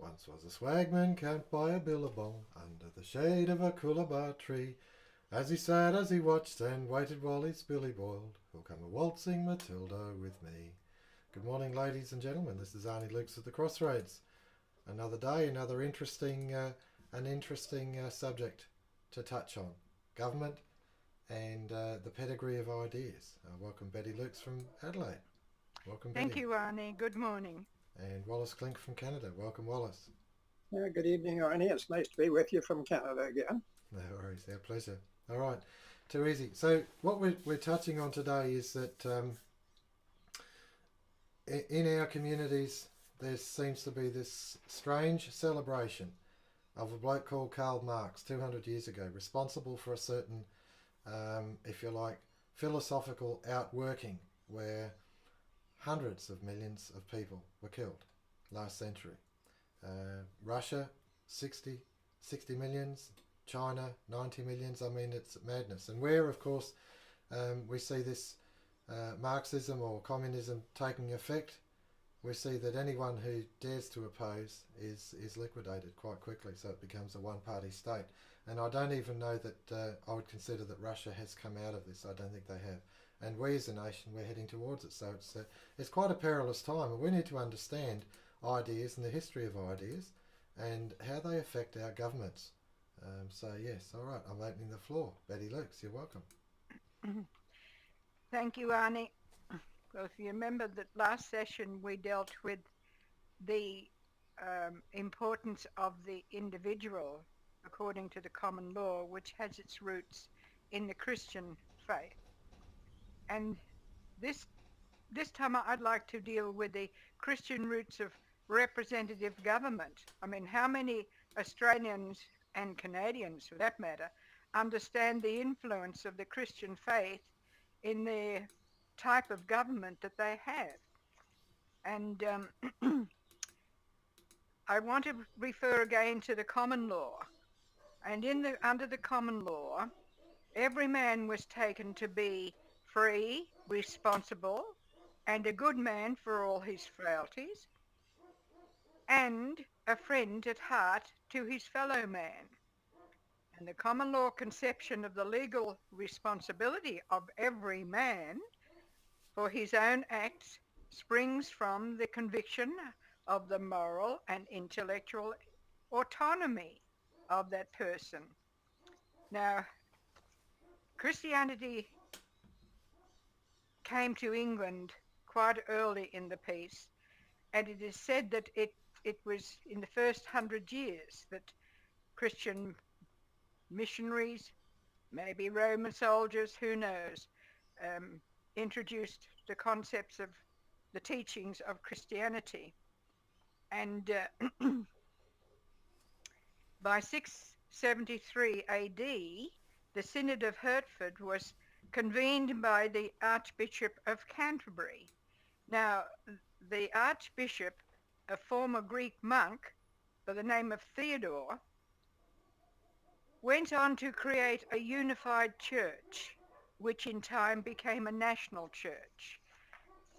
Once was a swagman camped by a billabong under the shade of a coolabah tree. As he sat, as he watched and waited while his billy boiled, will come a waltzing Matilda with me. Good morning, ladies and gentlemen. This is Arnie Luke's at the Crossroads. Another day, another interesting subject to touch on: government and the pedigree of ideas. Welcome, Betty Lukes from Adelaide. Welcome, Thank Betty. you, Arnie. Good morning. And Wallace Klinck from Canada. Welcome, Wallace. Good evening, Arnie. It's nice to be with you from Canada again. No worries, our pleasure. All right, too easy. So what we're touching on today is that in our communities there seems to be this strange celebration of a bloke called Karl Marx 200 years ago, responsible for a certain, if you like, philosophical outworking where hundreds of millions of people were killed last century. Russia, 60 millions, China, 90 millions. I mean, it's madness. And where, of course, we see this Marxism or communism taking effect, we see that anyone who dares to oppose is liquidated quite quickly, so it becomes a one-party state. And I don't even know that I would consider that Russia has come out of this. I don't think they have. And we as a nation, we're heading towards it. So it's quite a perilous time, and we need to understand ideas and the history of ideas and how they affect our governments. So yes, all right, I'm opening the floor. Betty Lukes, you're welcome. Thank you, Arnie. Well, if you remember that last session we dealt with the importance of the individual according to the common law, which has its roots in the Christian faith. And this time I'd like to deal with the Christian roots of representative government. I mean, how many Australians and Canadians, for that matter, understand the influence of the Christian faith in the type of government that they have? And I want to refer again to the common law. And under the common law, every man was taken to be free, responsible, and a good man for all his frailties, and a friend at heart to his fellow man. And the common law conception of the legal responsibility of every man for his own acts springs from the conviction of the moral and intellectual autonomy of that person. Now, Christianity came to England quite early in the piece, and it is said that it was in the first 100 years that Christian missionaries, maybe Roman soldiers, who knows, introduced the concepts of the teachings of Christianity. And by 673 AD, the Synod of Hertford was convened by the Archbishop of Canterbury. Now, the Archbishop, a former Greek monk by the name of Theodore, went on to create a unified church, which in time became a national church.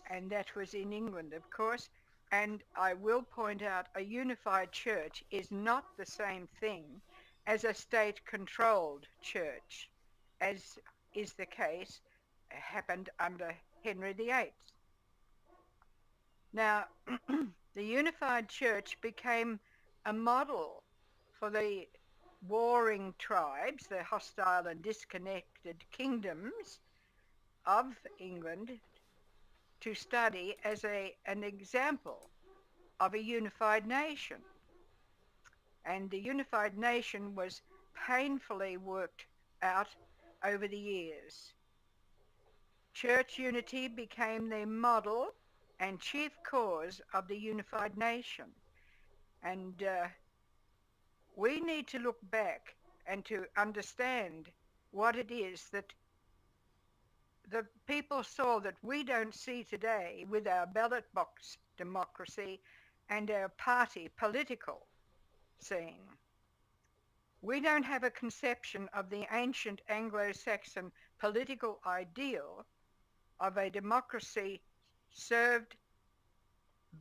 And that was in England, of course. And I will point out, a unified church is not the same thing as a state-controlled church, as is the case, happened under Henry VIII. Now, the unified church became a model for the warring tribes, the hostile and disconnected kingdoms of England, to study as an example of a unified nation. And the unified nation was painfully worked out over the years. Church unity became the model and chief cause of the unified nation. And we need to look back and to understand what it is that the people saw that we don't see today with our ballot box democracy and our party political scene. We don't have a conception of the ancient Anglo-Saxon political ideal of a democracy served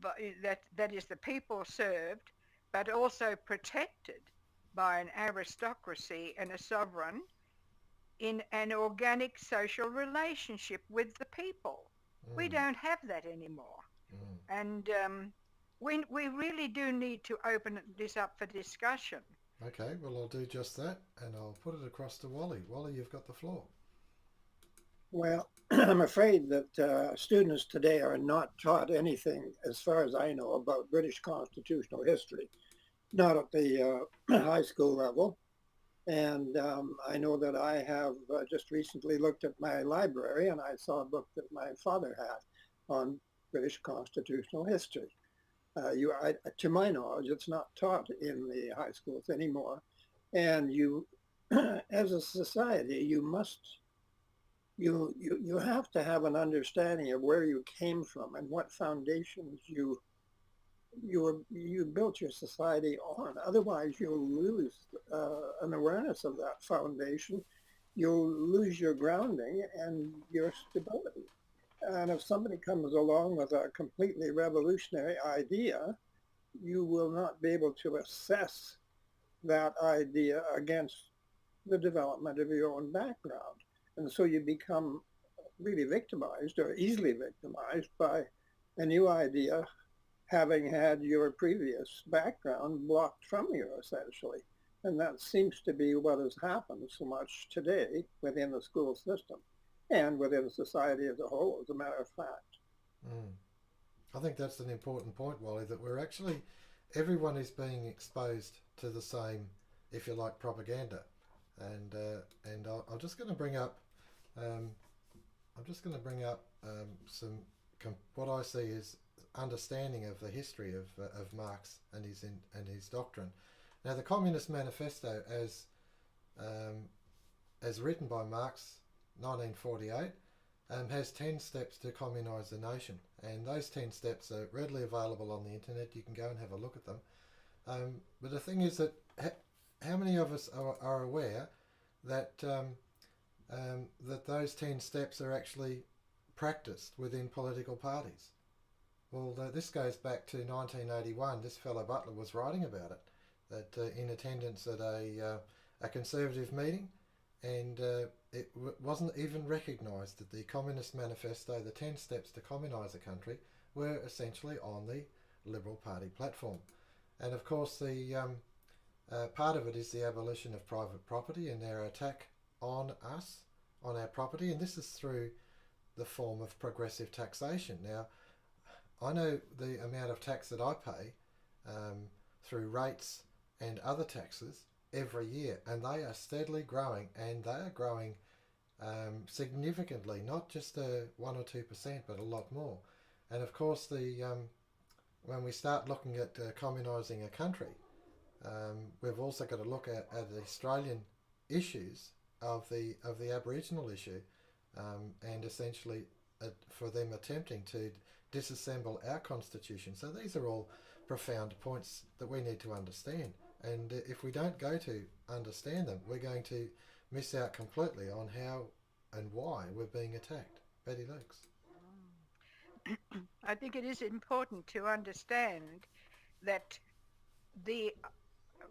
by, that is the people served but also protected by an aristocracy and a sovereign in an organic social relationship with the people. We Mm, don't have that anymore. mm. And we really do need to open this up for discussion. Okay, well, I'll do just that, and I'll put it across to Wally. Wally, you've got the floor. Well, I'm afraid that students today are not taught anything, as far as I know, about British constitutional history, not at the high school level. And I know that I have just recently looked at my library and I saw a book that my father had on British constitutional history. To my knowledge, it's not taught in the high schools anymore. And you, as a society, you have to have an understanding of where you came from and what foundations you built your society on. Otherwise, you'll lose an awareness of that foundation. You'll lose your grounding and your stability. And if somebody comes along with a completely revolutionary idea, you will not be able to assess that idea against the development of your own background. And so you become really victimized or easily victimized by a new idea having had your previous background blocked from you, essentially. And that seems to be what has happened so much today within the school system and within society as a whole, as a matter of fact. Mm. I think that's an important point, Wally, that we're actually, everyone is being exposed to the same, if you like, propaganda. And I'm just going to bring up, some what I see is understanding of the history of Marx and his doctrine. Now, the Communist Manifesto, as written by Marx, 1948, has 10 steps to communise the nation, and those 10 steps are readily available on the internet. You can go and have a look at them. But the thing is that how many of us are aware that that those 10 steps are actually practiced within political parties? Well, this goes back to 1981. This fellow Butler was writing about it, that in attendance at a Conservative meeting, and it wasn't even recognised that the Communist Manifesto, the 10 steps to communise a country, were essentially on the Liberal Party platform. And of course, the part of it is the abolition of private property and their attack on us, on our property, and this is through the form of progressive taxation. Now, I know the amount of tax that I pay through rates and other taxes every year, and they are steadily growing, and they are growing significantly, not just 1 or 2%, but a lot more. And of course, when we start looking at communising a country, we've also got to look at the Australian issues of the Aboriginal issue, and essentially for them attempting to disassemble our constitution. So these are all profound points that we need to understand, and if we don't go to understand them, we're going to miss out completely on how and why we're being attacked. Betty Lukes. I think it is important to understand that the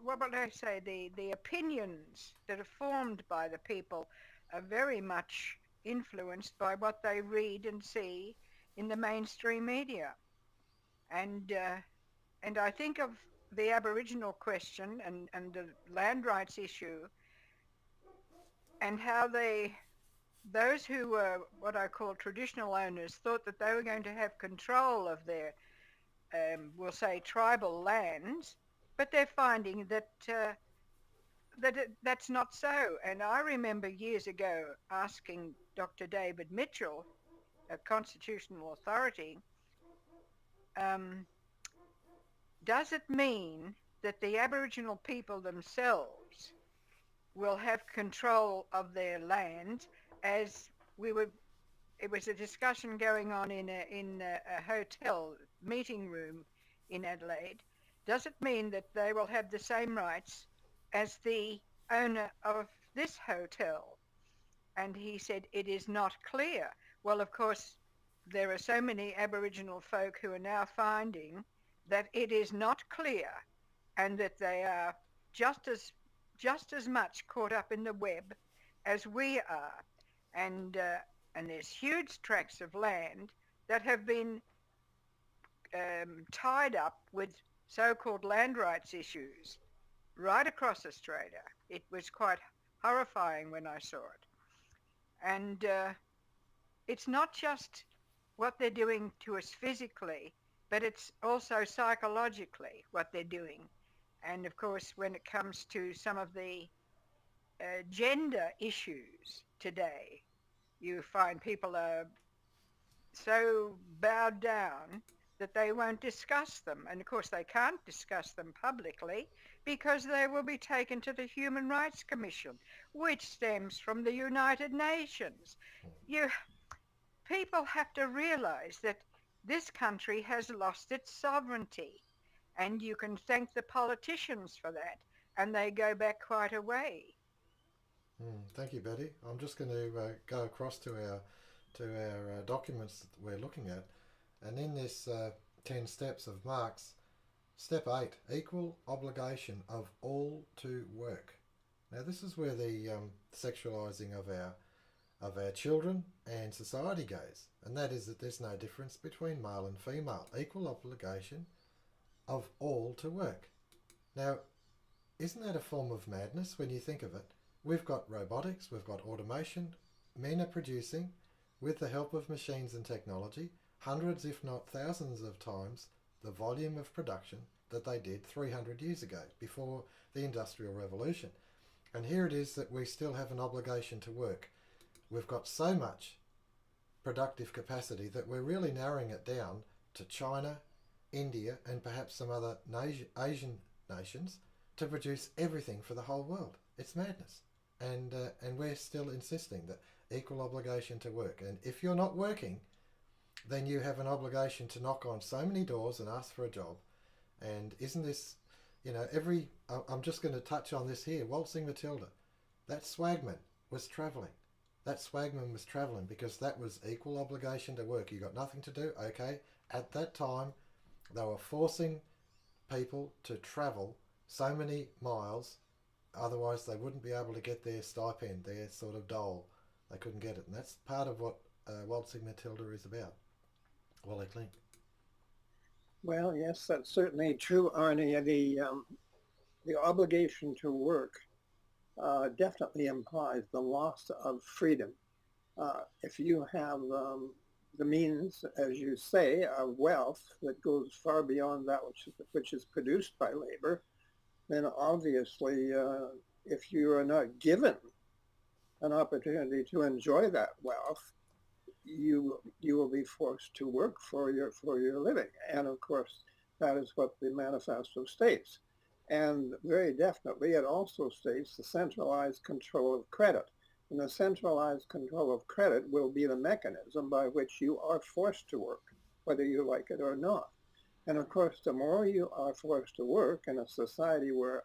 what would I say, the opinions that are formed by the people are very much influenced by what they read and see in the mainstream media. And I think of the Aboriginal question and the land rights issue, and how those who were what I call traditional owners thought that they were going to have control of their, we'll say, tribal lands, but they're finding that that's not so. And I remember years ago asking Dr. David Mitchell, a constitutional authority, does it mean that the Aboriginal people themselves will have control of their land? As it was a discussion going on in a hotel meeting room in Adelaide. Does it mean that they will have the same rights as the owner of this hotel? And he said, it is not clear. Well, of course, there are so many Aboriginal folk who are now finding that it is not clear, and that they are just as much caught up in the web as we are, and there's huge tracts of land that have been tied up with so-called land rights issues right across Australia. It was quite horrifying when I saw it. And it's not just what they're doing to us physically, but it's also psychologically what they're doing. And of course, when it comes to some of the gender issues today, you find people are so bowed down that they won't discuss them. And of course, they can't discuss them publicly because they will be taken to the Human Rights Commission, which stems from the United Nations. People have to realize that this country has lost its sovereignty, and you can thank the politicians for that, and they go back quite a way. Thank you, Betty. I'm just going to go across to our documents that we're looking at, and in this 10 steps of Marx, step 8, equal obligation of all to work. Now this is where the sexualizing of our children and society goes, and that is that there's no difference between male and female. Equal obligation of all to work. Now, isn't that a form of madness when you think of it? We've got robotics, we've got automation. Men are producing, with the help of machines and technology, hundreds if not thousands of times the volume of production that they did 300 years ago, before the Industrial Revolution. And here it is that we still have an obligation to work. We've got so much productive capacity that we're really narrowing it down to China, India, and perhaps some other Asian nations to produce everything for the whole world. It's madness. And we're still insisting that equal obligation to work. And if you're not working, then you have an obligation to knock on so many doors and ask for a job. And isn't this, I'm just going to touch on this here. Waltzing Matilda, that swagman was travelling. That swagman was travelling because that was equal obligation to work. You got nothing to do, okay. At that time, they were forcing people to travel so many miles, otherwise they wouldn't be able to get their stipend, their sort of dole. They couldn't get it, and that's part of what Waltzing Matilda is about. Wally Klinck. Well, yes, that's certainly true, Arnie. The obligation to work definitely implies the loss of freedom. If you have the means, as you say, of wealth that goes far beyond that which is produced by labor, then obviously if you are not given an opportunity to enjoy that wealth, you will be forced to work for your living. And of course, that is what the manifesto states. And very definitely, it also states the centralized control of credit. And the centralized control of credit will be the mechanism by which you are forced to work, whether you like it or not. And of course, the more you are forced to work in a society where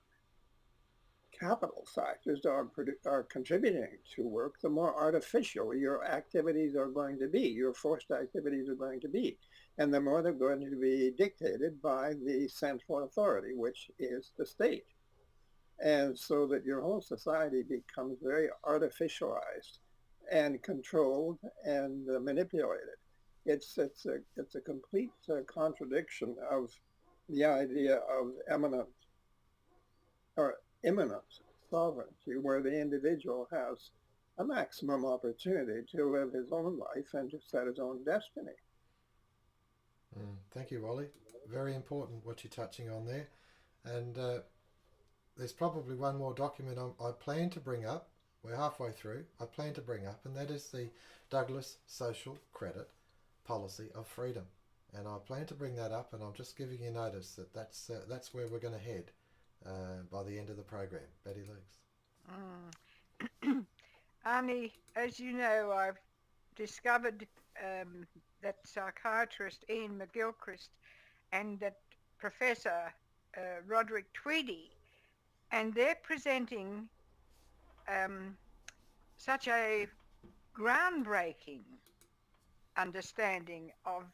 capital factors are contributing to work, the more artificial your activities are going to be, your forced activities are going to be. And the more they're going to be dictated by the central authority, which is the state. And so that your whole society becomes very artificialized and controlled and manipulated. It's a complete contradiction of the idea of imminent sovereignty, where the individual has a maximum opportunity to live his own life and to set his own destiny. Thank you, Wally. Very important what you're touching on there. And there's probably one more document I plan to bring up. We're halfway through. I plan to bring up, and that is the Douglas Social Credit Policy of Freedom. And I plan to bring that up, and I'm just giving you notice that that's where we're going to head by the end of the program. Betty Leaks. Arnie, as you know, I've discovered that psychiatrist Ian McGilchrist and that Professor Roderick Tweedy, and they're presenting such a groundbreaking understanding of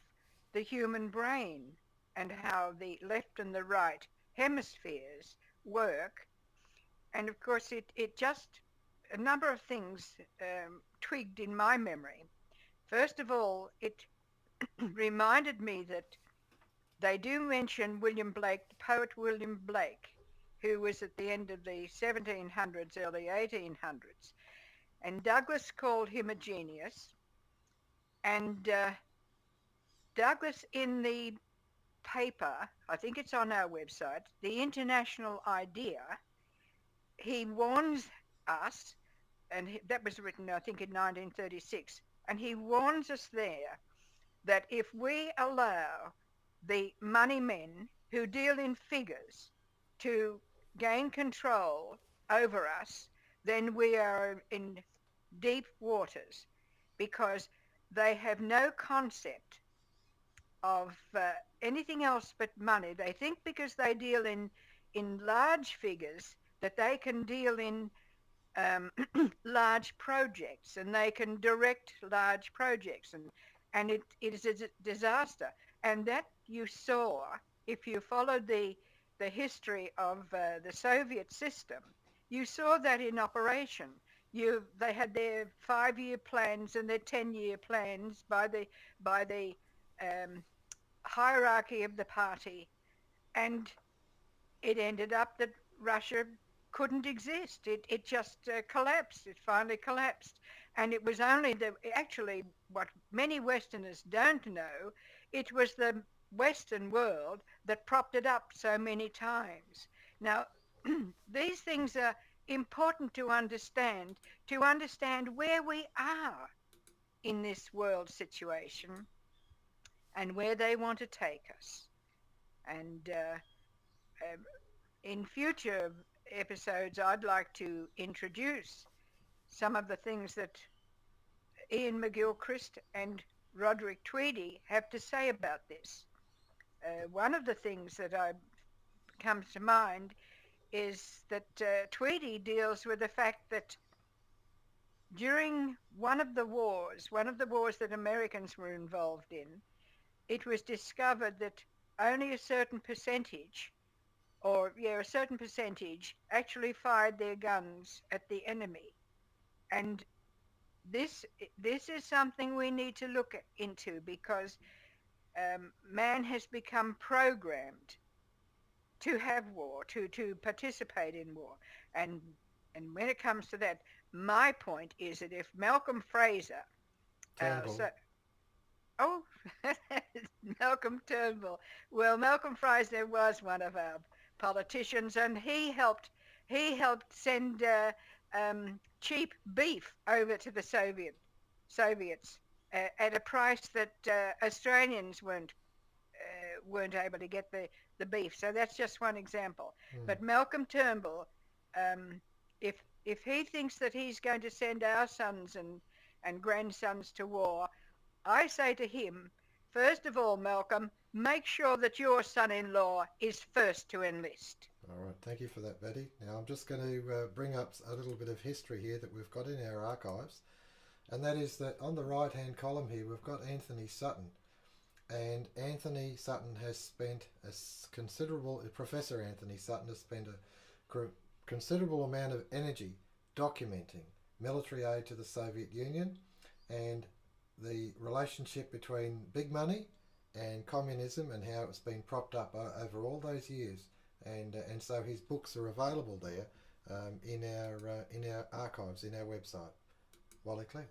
the human brain and how the left and the right hemispheres work. And of course, it just, a number of things twigged in my memory. First of all, it reminded me that they do mention William Blake, the poet William Blake, who was at the end of the 1700s, early 1800s. And Douglas called him a genius. And Douglas, in the paper, I think it's on our website, The International Idea, he warns us, and that was written, I think, in 1936, and he warns us there that if we allow the money men who deal in figures to gain control over us, then we are in deep waters, because they have no concept of anything else but money. They think because they deal in large figures that they can deal in large projects, and they can direct large projects, and it is a disaster. And that you saw if you followed the history of the Soviet system. You saw that in operation. They had their 5-year plans and their 10-year plans by the hierarchy of the party, and it ended up that Russia couldn't exist. It just collapsed. It finally collapsed. And it was only actually what many Westerners don't know, it was the Western world that propped it up so many times. Now, these things are important to understand where we are in this world situation and where they want to take us. And in future episodes, I'd like to introduce some of the things that Ian McGilchrist and Roderick Tweedy have to say about this. One of the things that comes to mind is that Tweedy deals with the fact that during one of the wars that Americans were involved in, it was discovered that only a certain percentage actually fired their guns at the enemy. And this is something we need to look into, because man has become programmed to have war, to participate in war. And when it comes to that, my point is that if Malcolm Fraser... Malcolm Turnbull. Well, Malcolm Fraser was one of our politicians, and he helped send cheap beef over to the Soviets at a price that Australians weren't able to get the beef. So that's just one example. But Malcolm Turnbull, if he thinks that he's going to send our sons and grandsons to war, I say to him, first of all, Malcolm, make sure that your son-in-law is first to enlist. All right, thank you for that, Betty. Now I'm just going to bring up a little bit of history here that we've got in our archives, and that is that on the right-hand column here we've got Anthony Sutton, and Anthony Sutton has spent Professor Anthony Sutton has spent a considerable amount of energy documenting military aid to the Soviet Union and the relationship between big money and communism and how it's been propped up over all those years, and so his books are available there in our archives, in our website. Wally Klinck.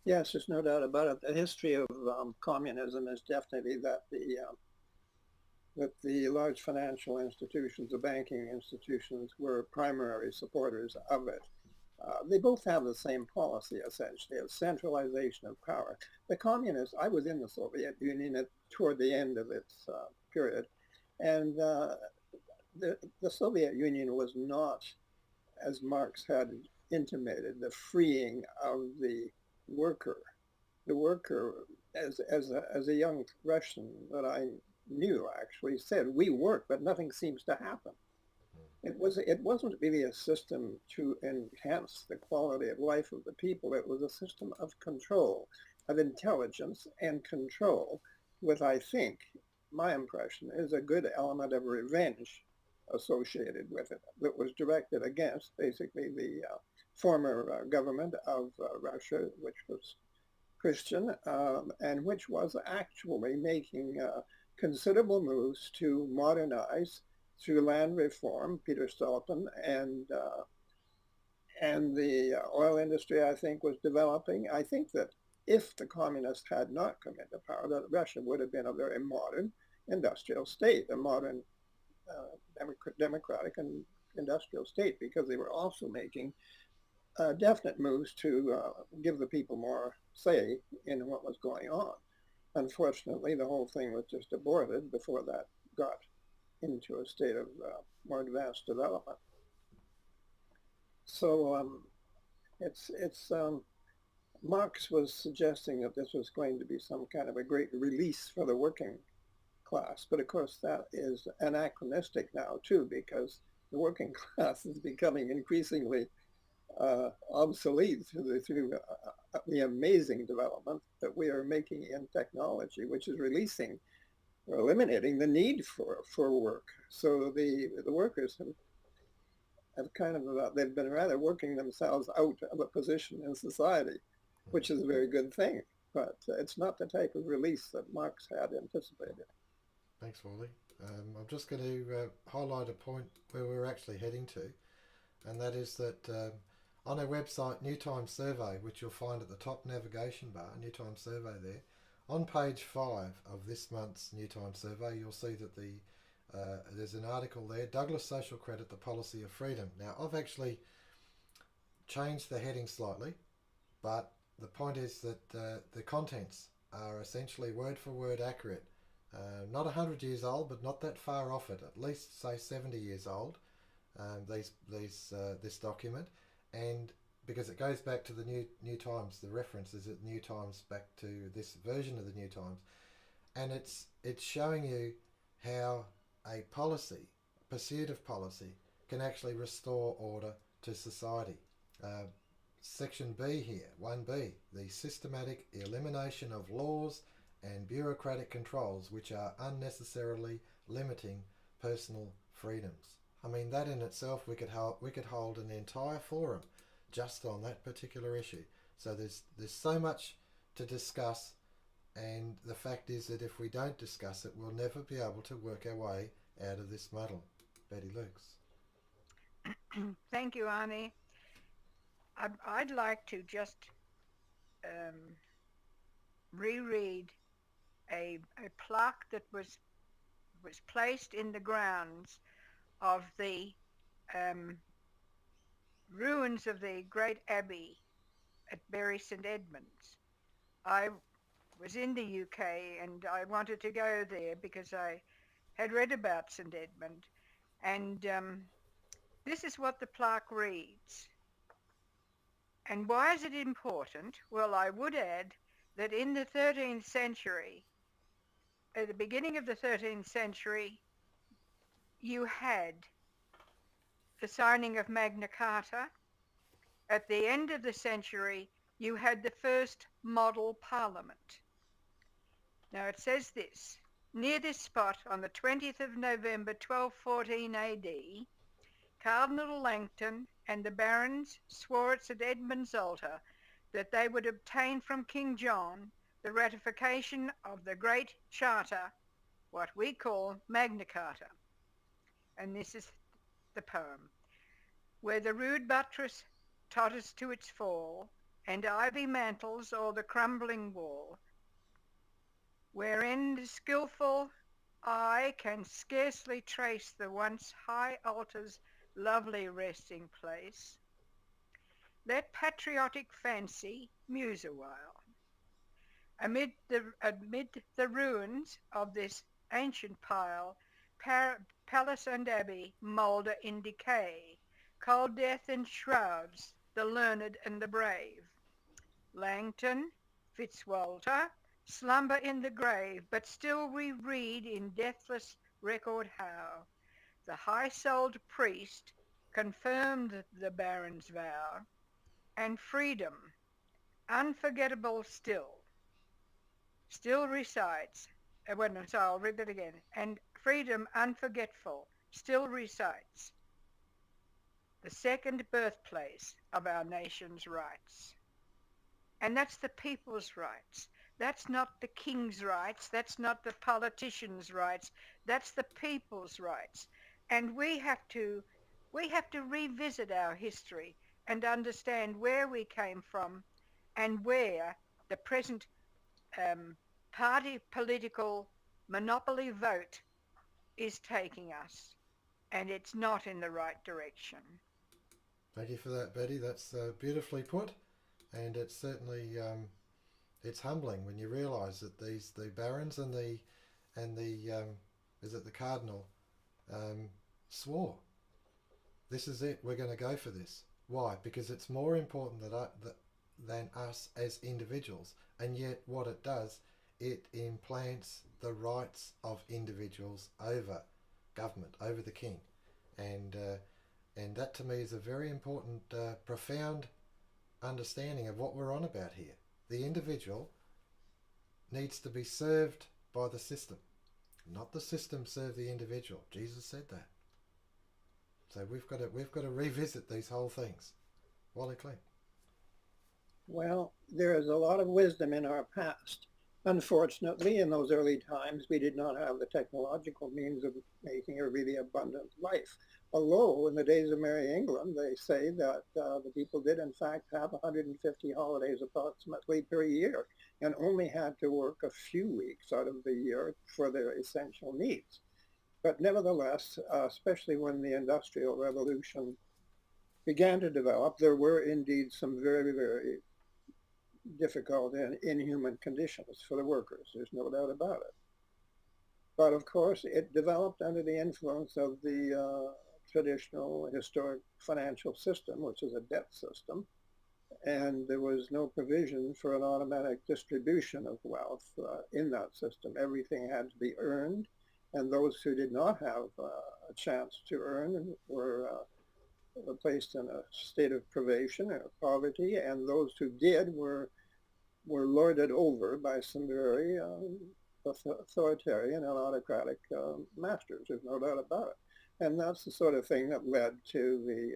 Yes, there's no doubt about it. The history of communism is definitely that the large financial institutions, the banking institutions, were primary supporters of it. They both have the same policy, essentially, of centralization of power. The communists, I was in the Soviet Union toward the end of its period, and the Soviet Union was not, as Marx had intimated, the freeing of the worker. The worker, as a young Russian that I knew, actually said, we work, but nothing seems to happen. It wasn't really a system to enhance the quality of life of the people. It was a system of control, of intelligence and control, with, I think, my impression, is a good element of revenge associated with it that was directed against basically the former government of Russia, which was Christian, and which was actually making considerable moves to modernize through land reform, Peter Stolpen, and the oil industry, I think, was developing. I think that if the communists had not come into power, that Russia would have been a very modern industrial state, a modern democratic and industrial state, because they were also making definite moves to give the people more say in what was going on. Unfortunately, the whole thing was just aborted before that got into a state of more advanced development. So Marx was suggesting that this was going to be some kind of a great release for the working class, but of course that is anachronistic now too, because the working class is becoming increasingly obsolete through the amazing development that we are making in technology, which is releasing or eliminating the need for work. So the workers have kind of they've been rather working themselves out of a position in society, which is a very good thing, but it's not the type of release that Marx had anticipated. Thanks, Wally. I'm just going to highlight a point where we're actually heading to, and that is that on our website, New Times Survey, which you'll find at the top navigation bar, New Times Survey there, on page 5 of this month's New Times Survey, you'll see that there's an article there, Douglas Social Credit, the Policy of Freedom. Now, I've actually changed the heading slightly, but the point is that the contents are essentially word for word accurate. Not 100 years old, but not that far off it. At least, say, 70 years old. This document, and because it goes back to the New Times, the reference is at New Times back to this version of the New Times, and it's showing you how a policy, pursuit of policy, can actually restore order to society. Section B here, 1B, the systematic elimination of laws and bureaucratic controls which are unnecessarily limiting personal freedoms. I mean, that in itself, we could hold an entire forum just on that particular issue. So there's so much to discuss, and the fact is that if we don't discuss it, we'll never be able to work our way out of this muddle. Betty Lukes. Thank you, Arnie. I'd like to just reread a plaque that was placed in the grounds of the ruins of the great abbey at Bury St Edmunds. I was in the UK and I wanted to go there because I had read about St Edmund, and this is what the plaque reads. And why is it important? Well, I would add that in the 13th century, at the beginning of the 13th century, you had the signing of Magna Carta. At the end of the century, you had the first model parliament. Now it says this: near this spot, on the 20th of November 1214 AD, Cardinal Langton and the barons swore at St Edmund's altar that they would obtain from King John the ratification of the Great Charter, what we call Magna Carta. And this is the poem. Where the rude buttress totters to its fall, and ivy mantles o'er the crumbling wall, wherein the skilful eye can scarcely trace the once high altar's lovely resting place, let patriotic fancy muse awhile. Amid the ruins of this ancient pile, palace and abbey moulder in decay. Cold death enshrouds the learned and the brave. Langton, Fitzwalter, slumber in the grave, but still we read in deathless record how the high-souled priest confirmed the baron's vow, and freedom, unforgettable still recites, so I'll read it again, and freedom unforgetful still recites the second birthplace of our nation's rights. And that's the people's rights. That's not the king's rights. That's not the politician's rights. That's the people's rights. And we have to revisit our history and understand where we came from and where the present party political monopoly vote is taking us. And it's not in the right direction. Thank you for that, Betty. That's beautifully put, and it's certainly it's humbling when you realise that the barons and the is it the cardinal swore, this is it. We're going to go for this. Why? Because it's more important than us as individuals, and yet what it does, it implants the rights of individuals over government, over the king, and that to me is a very important, profound understanding of what we're on about here. The individual needs to be served by the system, not the system serve the individual. Jesus said that. So we've got to revisit these whole things. Wally Klinck. Well, there is a lot of wisdom in our past. Unfortunately, in those early times, we did not have the technological means of making a really abundant life. Although in the days of Merry England, they say that the people did in fact have 150 holidays approximately per year and only had to work a few weeks out of the year for their essential needs. But nevertheless, especially when the Industrial Revolution began to develop, there were indeed some very, very difficult and inhuman conditions for the workers. There's no doubt about it. But of course, it developed under the influence of the traditional historic financial system, which is a debt system. And there was no provision for an automatic distribution of wealth in that system. Everything had to be earned. And those who did not have a chance to earn were placed in a state of privation or poverty. And those who did were lorded over by some very authoritarian and autocratic masters. There's no doubt about it. And that's the sort of thing that led to the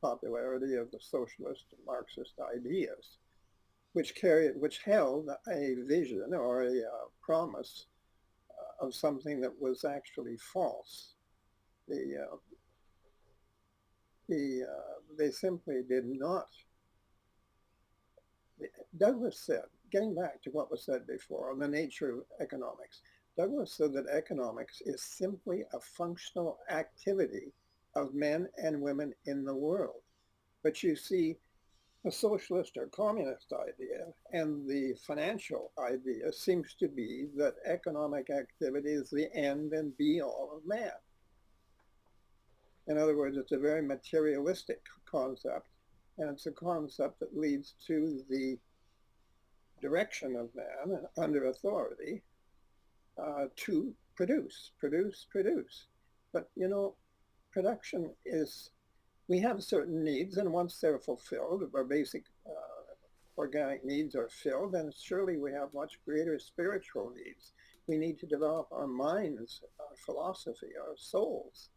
popularity of the socialist and Marxist ideas, which held a vision or a promise of something that was actually false. They simply did not. Douglas said, getting back to what was said before on the nature of economics, Douglas said that economics is simply a functional activity of men and women in the world. But you see, a socialist or communist idea and the financial idea seems to be that economic activity is the end and be all of man. In other words, it's a very materialistic concept, and it's a concept that leads to the direction of man under authority to produce. But you know, production is, we have certain needs, and once they're fulfilled, our basic organic needs are filled, then surely we have much greater spiritual needs. We need to develop our minds, our philosophy, our souls,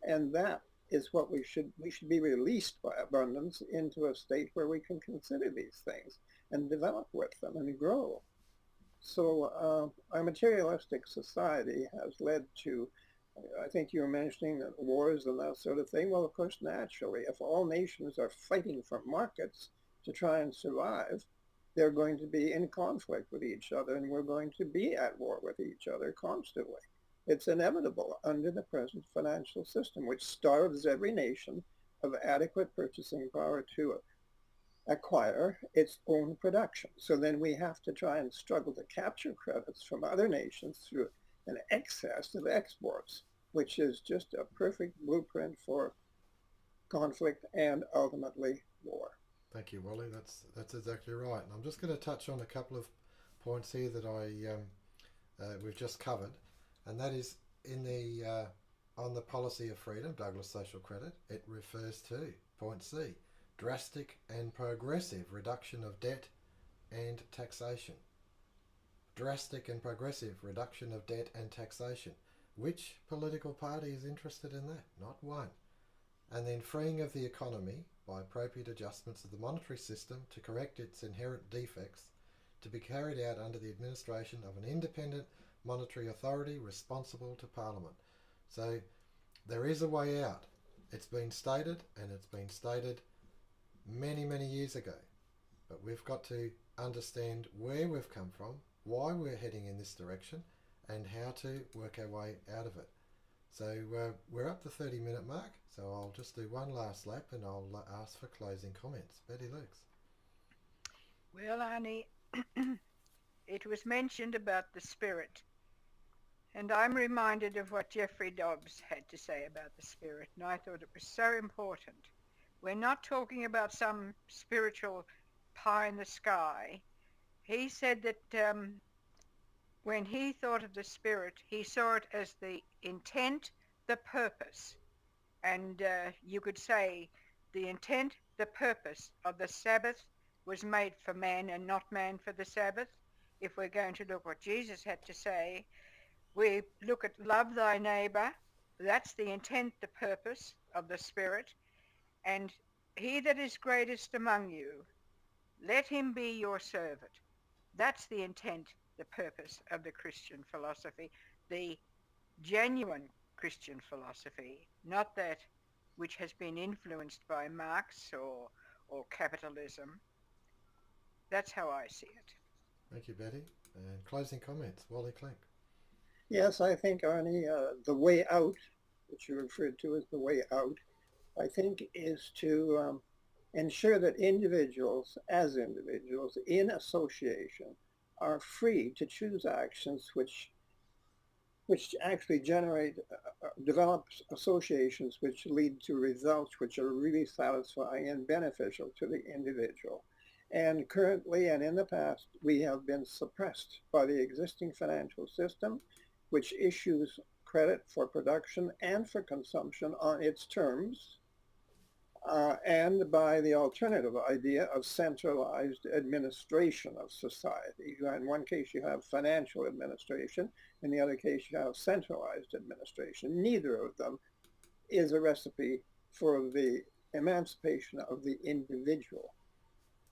and that is what we should be released by abundance into a state where we can consider these things and develop with them and grow. So our materialistic society has led to, I think you were mentioning that wars and that sort of thing. Well, of course, naturally, if all nations are fighting for markets to try and survive, they're going to be in conflict with each other, and we're going to be at war with each other constantly. It's inevitable under the present financial system, which starves every nation of adequate purchasing power to acquire its own production. So then we have to try and struggle to capture credits from other nations through an excess of exports, which is just a perfect blueprint for conflict and ultimately war. Thank you, Wally. That's exactly right. And I'm just going to touch on a couple of points here that we've just covered, and that is in the on the policy of freedom, Douglas Social Credit. It refers to point C, drastic and progressive reduction of debt and taxation. Drastic and progressive reduction of debt and taxation. Which political party is interested in that? Not one. And then freeing of the economy by appropriate adjustments of the monetary system to correct its inherent defects, to be carried out under the administration of an independent monetary authority responsible to Parliament. So there is a way out. It's been stated, and it's been stated many, many years ago. But we've got to understand where we've come from, why we're heading in this direction, and how to work our way out of it. So we're up the 30-minute mark, so I'll just do one last lap and I'll ask for closing comments. Betty Lukes. Well, Arnie, it was mentioned about the spirit, and I'm reminded of what Jeffrey Dobbs had to say about the spirit, and I thought it was so important. We're not talking about some spiritual pie in the sky. He said that when he thought of the spirit, he saw it as the intent, the purpose. And you could say the intent, the purpose of the Sabbath was made for man and not man for the Sabbath. If we're going to look what Jesus had to say, we look at love thy neighbour. That's the intent, the purpose of the spirit. And he that is greatest among you, let him be your servant. That's the intent, the purpose of the Christian philosophy, the genuine Christian philosophy, not that which has been influenced by Marx or capitalism. That's how I see it. Thank you, Betty. And closing comments, Wally Klinck. Yes, I think, Arnie, the way out, which you referred to as the way out, I think is to ensure that individuals, as individuals in association, are free to choose actions which actually develop associations which lead to results which are really satisfying and beneficial to the individual. And currently and in the past, we have been suppressed by the existing financial system, which issues credit for production and for consumption on its terms, and by the alternative idea of centralized administration of society. In one case, you have financial administration. In the other case, you have centralized administration. Neither of them is a recipe for the emancipation of the individual.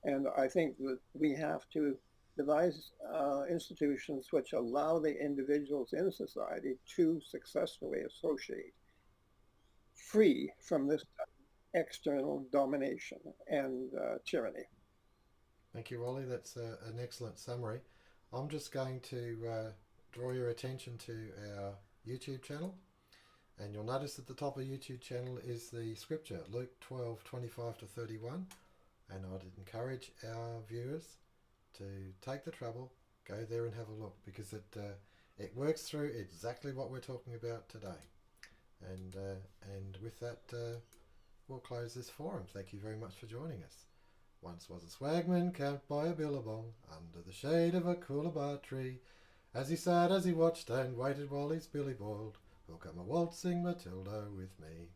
And I think that we have to devise institutions which allow the individuals in society to successfully associate, free from this external domination and tyranny. Thank you, Wally. That's an excellent summary. I'm just going to draw your attention to our YouTube channel, and you'll notice at the top of the YouTube channel is the scripture, Luke 12:25-31, and I'd encourage our viewers to take the trouble, go there and have a look, because it works through exactly what we're talking about today. And with that, we'll close this forum. Thank you very much for joining us. Once was a swagman camped by a billabong under the shade of a coolabah tree. As he sat, as he watched and waited while his billy boiled, will come a waltzing Matilda with me.